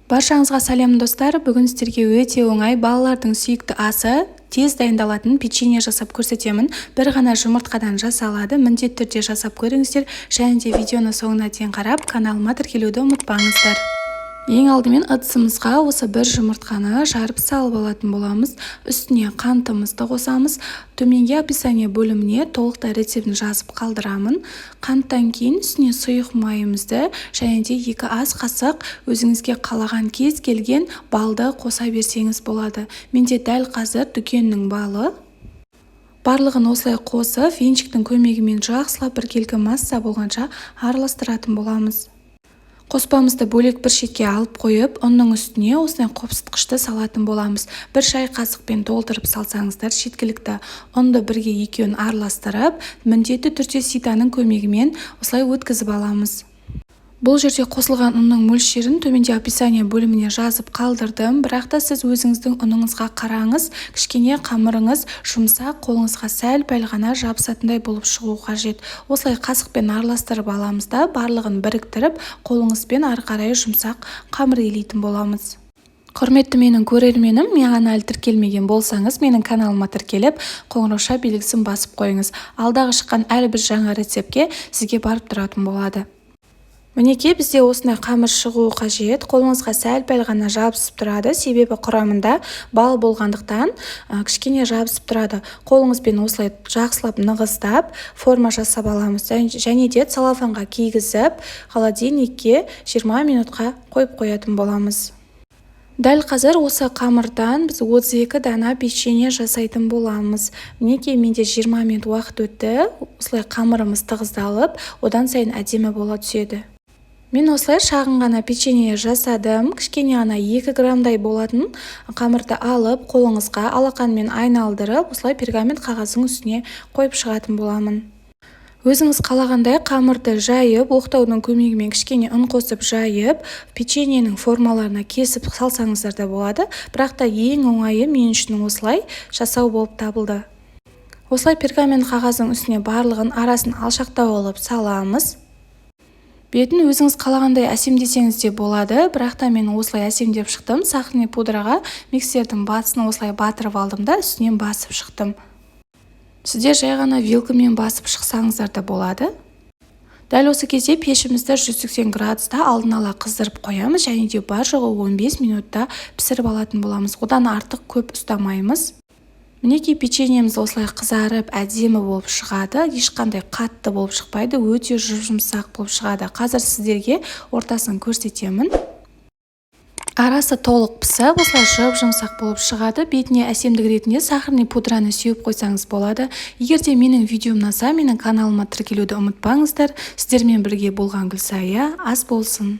Баршаңызға сәлем достар. Бүгін сіздерге өте оңай балалардың сүйікті асы тез дайындалатын печенье жасап көрсетемін. Бір ғана жұмыртқадан жасалады. Міндетті түрде жасап көріңіздер. Және де видеоны соңына дейін қарап, каналыма тіркелуді ұмытпаңыздар. Ең алдымен ыдысымызға осы бір жұмыртқаны жарып салып алатын боламыз. Үстіне қантымызды қосамыз. Төменге описание бөліміне толықтай рецептін жазып қалдырамын. Қанттан кейін үстіне сұйық майымызды және де 2 ас қасық өзіңізге қалаған кез келген балды қоса берсеңіз болады. Менде дәл қазір дүкеннің балы. Барлығын осылай қосып, венчиктің көмегімен жақсылап біркелкі масса болғанша араластыратын боламыз. Қоспамызды бөлек бір шетке алып қойып, оның үстіне осылай қопсытқышты салатын боламыз. Бір шай қасықпен толтырып салсаңыздар жеткілікті. Ұнды бірге екеуін араластырып, міндетті түрде ситаның көмегімен осылай өткізіп аламыз. Бұл жерде қосылған ұнның мөлшерін төменде описание бөліміне жазып қалдырдым, бірақ та сіз өзіңіздің ұныңызға қараңыз. Кішкене қамырыңыз жұмсақ, қолыңызға сәл-пәл ғана жабысатындай болып шығу қажет. Осылай қасықпен араластырып аламыз да, барлығын біріктіріп, қолыңызбен ары қарай жұмсақ қамыр илейтін боламыз. Құрметті менің көрерменім, маған әлі тіркелмеген болсаңыз, менің каналыма тіркеліп, қоңырауша белгісін басып қойыңыз. Алдағы шыққан әрбір жаңа рецептке сізге барып тұратын болады. Мінекей, бізде осындай қамыр шығуы қажет. Қолыңызға сәл-пәл ғана жабысып тұрады, себебі құрамында бал болғандықтан кішкене жабысып тұрады. Қолыңызбен осылай жақсылап нығыздап форма жасап аламыз және де целлофанға кигізіп, холодильникке 20 минутқа қойып қоятын боламыз. Дәл қазір осы қамырдан біз 32 дана печенье жасайтын боламыз. Мінекей, менде 20 минут уақыт өтті. Осылай қамырымыз тығыздалып, одан сайын әдемі бола түседі. Мен осылай шағын ғана печенье жасадым. Кішкене ғана 2 граммдай болатын қамырды алып, қолыңызға алақанмен айналдырып, осылай пергамент қағаздың үстіне қойып шығатын боламын. Өзіңіз қалағандай қамырды жайып, оқтаудың көмегімен кішкене ұн қосып жайып, печеньенің формаларына кесіп салсаңыздар да болады. Бірақ та ең оңайы мен үшін осылай жасау болып табылды. Осылай пергамент қағаздың үстіне барлығын арасын алшақтау алып саламыз. Бетін өзіңіз қалағандай әсемдесеңіз де болады, бірақ та мен осылай әсемдеп шықтым. Сахарный пудраға миксердің батысын осылай батырып алдым да, үстінен басып шықтым. Сіздер жай ғана вилкамен басып шықсаңыздар да болады. Дәл осы кезде пешімізді 180 градуста алдын ала қыздырып қоямыз және де бар жоғы 15 минутта пісіріп алатын боламыз. Одан артық көп ұстамаймыз. Мінекей, печеньеміз осылай қызарып, әдемі болып шығады. Ешқандай қатты болып шықпайды, өте жұмсақ болып шығады. Қазір сіздерге ортасын көрсетемін. Арасы толық пісіп, осылай жұмсақ болып шығады. Бетіне әсемдік ретінде сахарный пудраны сеуіп қойсаңыз болады. Егер де менің видеом ұнаса, менің каналыма тіркелуді ұмытпаңыздар. Сіздермен бірге болған Гүлсая ас болсын.